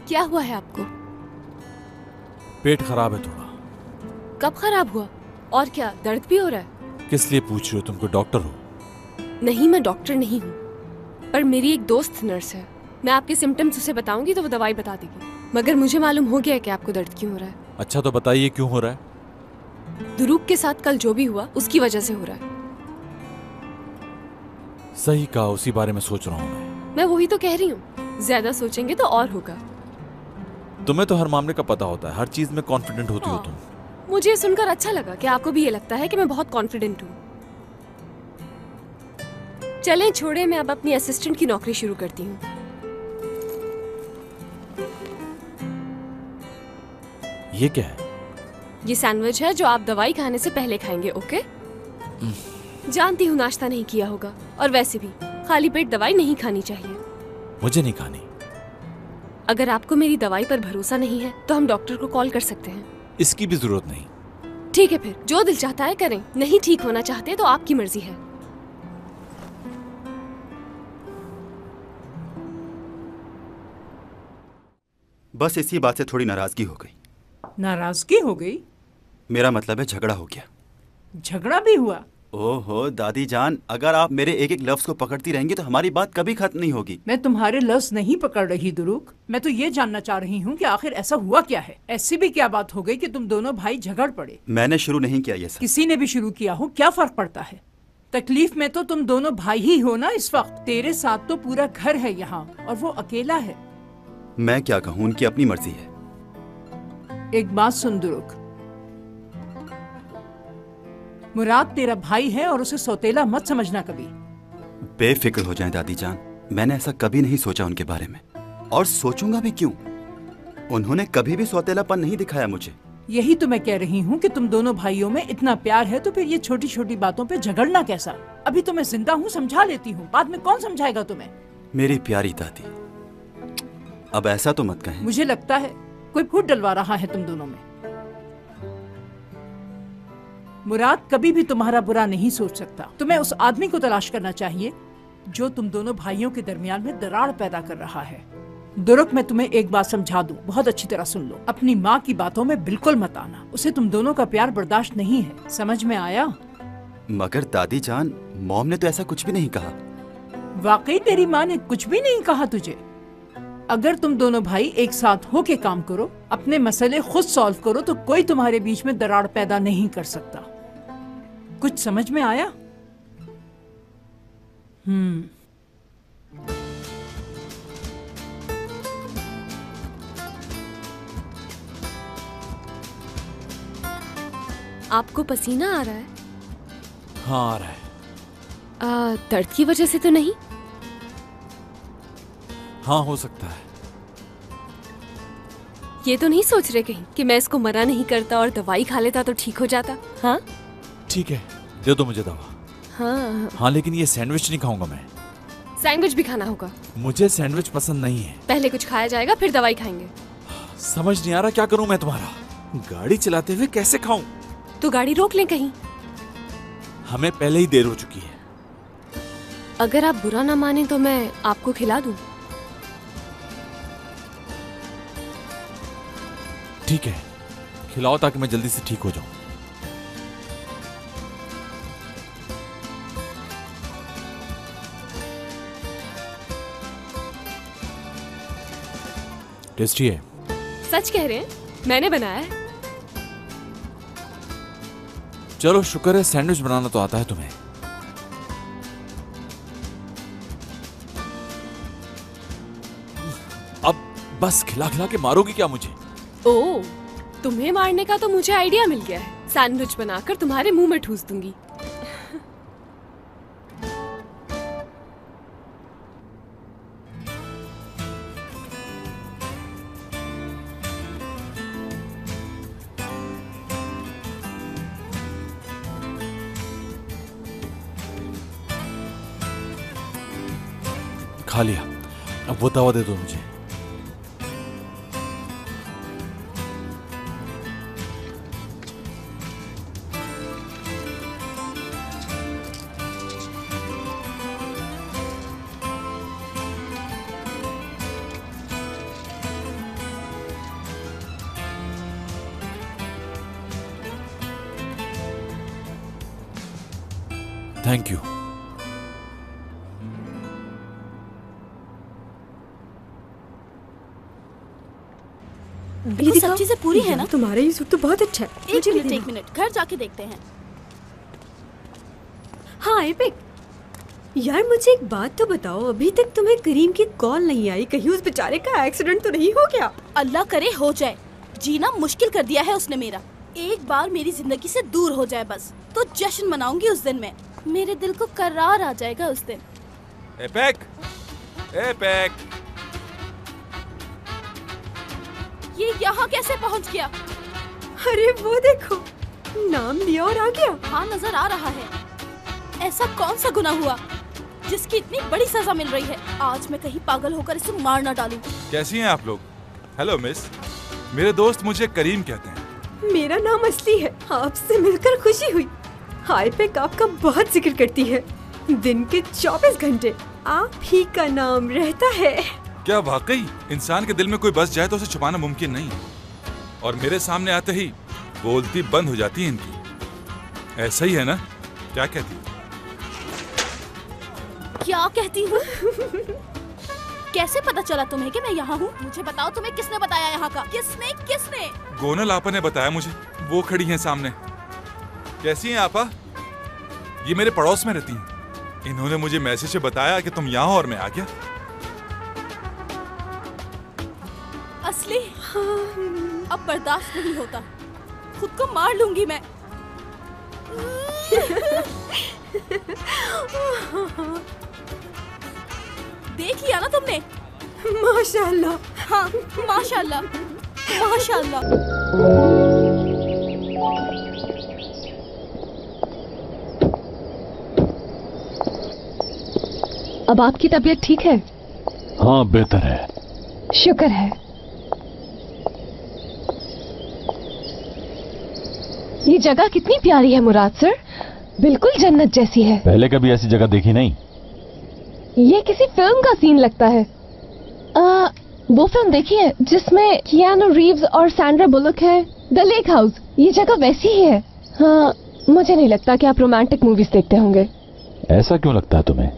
क्या हुआ है आपको? पेट खराब है थोड़ा। कब खराब हुआ? और क्या दर्द भी हो रहा है? किस लिए पूछ रही हो? तुम कोई डॉक्टर हो? नहीं, मैं डॉक्टर नहीं हूँ, पर मेरी एक दोस्त नर्स है। मैं आपके सिम्टम्स उसे बताऊंगी तो वो दवाई बता देगी। मगर मुझे मालूम हो गया है कि आपको दर्द क्यों हो रहा है। अच्छा तो बताइए क्यों हो रहा है? दुरूक के साथ कल जो भी हुआ उसकी वजह से हो रहा है। सही कहा, उसी बारे में सोच रहा हूँ मैं वही तो कह रही हूँ, ज्यादा सोचेंगे तो और होगा। तुम्हें तो हर मामले का पता होता है, हर चीज में कॉन्फिडेंट होती हो तुम। मुझे ये सुनकर अच्छा लगा कि आपको भी ये लगता है कि मैं बहुत कॉन्फिडेंट हूँ। चलें छोड़े, मैं अब अपनी असिस्टेंट की नौकरी शुरू करती हूँ। ये क्या है? ये सैंडविच है जो आप दवाई खाने से पहले खाएंगे, ओके? जानती हूँ नाश्ता नहीं किया होगा, और वैसे भी खाली पेट दवाई नहीं खानी चाहिए। मुझे नहीं खानी। अगर आपको मेरी दवाई पर भरोसा नहीं है तो हम डॉक्टर को कॉल कर सकते हैं। इसकी भी जरूरत नहीं। ठीक है, फिर जो दिल चाहता है करें। नहीं ठीक होना चाहते तो आपकी मर्जी है। बस इसी बात से थोड़ी नाराजगी हो गई। नाराजगी हो गई? मेरा मतलब है झगड़ा हो गया। झगड़ा भी हुआ? ओहो दादी जान, अगर आप मेरे एक एक लफ्ज को पकड़ती रहेंगी तो हमारी बात कभी खत्म नहीं होगी। मैं तुम्हारे लफ्ज नहीं पकड़ रही दुरूक। मैं तो ये जानना चाह रही हूँ कि आखिर ऐसा हुआ क्या है। ऐसी भी क्या बात हो गई कि तुम दोनों भाई झगड़ पड़े? मैंने शुरू नहीं किया ये सब। किसी ने भी शुरू किया हो, क्या फर्क पड़ता है? तकलीफ में तो तुम दोनों भाई ही हो ना इस वक्त। तेरे साथ तो पूरा घर है यहाँ और वो अकेला है। मैं क्या कहूँ, उनकी अपनी मर्जी है। एक बात सुन दुरूक, मुराद तेरा भाई है और उसे सौतेला मत समझना कभी। बेफिक्र हो जाएं दादी जान, मैंने ऐसा कभी नहीं सोचा उनके बारे में, और सोचूंगा भी क्यों। उन्होंने कभी भी सौतेलापन नहीं दिखाया मुझे। यही तो मैं कह रही हूँ कि तुम दोनों भाइयों में इतना प्यार है तो फिर ये छोटी छोटी बातों पे झगड़ना कैसा? अभी तो मैं जिंदा हूँ, समझा लेती हूँ, बाद में कौन समझाएगा तुम्हें? मेरी प्यारी दादी, अब ऐसा तो मत कहें। मुझे लगता है कोई फूट डलवा रहा है तुम दोनों में। मुराद कभी भी तुम्हारा बुरा नहीं सोच सकता। तुम्हें उस आदमी को तलाश करना चाहिए जो तुम दोनों भाइयों के दरमियान में दरार पैदा कर रहा है। दुरुक, मैं तुम्हें एक बात समझा दूं, बहुत अच्छी तरह सुन लो। अपनी माँ की बातों में बिल्कुल मत आना। उसे तुम दोनों का प्यार बर्दाश्त नहीं है, समझ में आया? मगर दादी जान, मॉम ने तो ऐसा कुछ भी नहीं कहा। वाकई तेरी माँ ने कुछ भी नहीं कहा तुझे? अगर तुम दोनों भाई एक साथ होके काम करो, अपने मसले खुद सॉल्व करो, तो कोई तुम्हारे बीच में दरार पैदा नहीं कर सकता। कुछ समझ में आया? आपको पसीना आ रहा है? हाँ आ रहा है। दर्द की वजह से तो नहीं? हाँ हो सकता है। ये तो नहीं सोच रहे कहीं कि मैं इसको मना नहीं करता और दवाई खा लेता तो ठीक हो जाता? हाँ ठीक है, दे दो मुझे दवा। हाँ हाँ लेकिन ये सैंडविच नहीं खाऊंगा मैं। सैंडविच भी खाना होगा। मुझे सैंडविच पसंद नहीं है। पहले कुछ खाया जाएगा फिर दवाई खाएंगे। समझ नहीं आ रहा क्या करूं मैं तुम्हारा। गाड़ी चलाते हुए कैसे खाऊं? तो गाड़ी रोक लें कहीं। हमें पहले ही देर हो चुकी है। अगर आप बुरा ना माने तो मैं आपको खिला दूं। ठीक है, खिलाओ ताकि मैं जल्दी से ठीक हो जाऊं। टेस्टी है। सच कह रहे हैं? मैंने बनाया है। चलो शुक्र है, सैंडविच बनाना तो आता है तुम्हें। अब बस खिला खिला के मारोगी क्या मुझे? ओह, तुम्हें मारने का तो मुझे आइडिया मिल गया है। सैंडविच बनाकर तुम्हारे मुंह में ठूस दूंगी। खा लिया, अब वो दवा दे दो मुझे। Thank you. ये सब चीजें पूरी है ना? तुम्हारा ये सूट तो बहुत अच्छा है। एक मिनट घर जाके देखते हैं। हाँ एपिक, यार मुझे एक बात तो बताओ, अभी तक तुम्हें करीम की कॉल नहीं आई? कहीं उस बेचारे का एक्सीडेंट तो नहीं हो गया? अल्लाह करे हो जाए। जीना मुश्किल कर दिया है उसने मेरा। एक बार मेरी जिंदगी से दूर हो जाए बस, तो जश्न मनाऊंगी उस दिन मैं। मेरे दिल को करार आ जाएगा उस दिन। एपेक, एपेक, ये यहाँ कैसे पहुँच गया? अरे वो देखो, नाम लिया और आ गया। हाँ नजर आ रहा है। ऐसा कौन सा गुनाह हुआ जिसकी इतनी बड़ी सजा मिल रही है? आज मैं कहीं पागल होकर इसे मार ना डालूं। कैसी हैं आप लोग? हेलो मिस, मेरे दोस्त मुझे करीम कहते हैं। मेरा नाम असली है। आपसे मिलकर खुशी हुई। हाय पेक आपका बहुत जिक्र करती है। दिन के 24 घंटे आप ही का नाम रहता है। क्या वाकई इंसान के दिल में कोई बस जाए तो उसे छुपाना मुमकिन नहीं, और मेरे सामने आते ही बोलती बंद हो जाती है इनकी। ऐसा ही है ना? क्या कहती? क्या कहती हूँ? कैसे पता चला तुम्हें कि मैं यहाँ हूँ? मुझे बताओ, तुम्हें किसने बताया यहाँ का? किसने? गोनल आपा ने बताया मुझे। वो खड़ी हैं सामने। कैसी हैं आपा? ये मेरे पड़ोस में रहती हैं। इन्होंने मुझे मैसेज से बताया कि तुम यहाँ हो और मैं आ गया। असली अब बर्दाश्त नहीं होता, खुद को मार लूंगी मैं। देख लिया ना तुमने? माशाल्लाह। हाँ माशाल्लाह, माशाल्लाह। अब आपकी तबीयत ठीक है? हाँ बेहतर है। शुक्र है। ये जगह कितनी प्यारी है मुराद सर, बिल्कुल जन्नत जैसी है। पहले कभी ऐसी जगह देखी नहीं। ये किसी फिल्म का सीन लगता है। वो फिल्म देखी है जिसमें कियानो रीव्स और सैंड्रा बुलक है, द लेक हाउस? ये जगह वैसी ही है। हाँ, मुझे नहीं लगता कि आप रोमांटिक मूवीज देखते होंगे। ऐसा क्यों लगता है तुम्हें?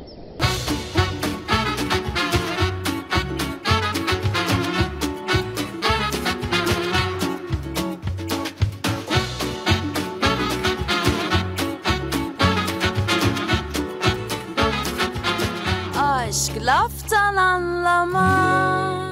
Aşk laftan anlamaz.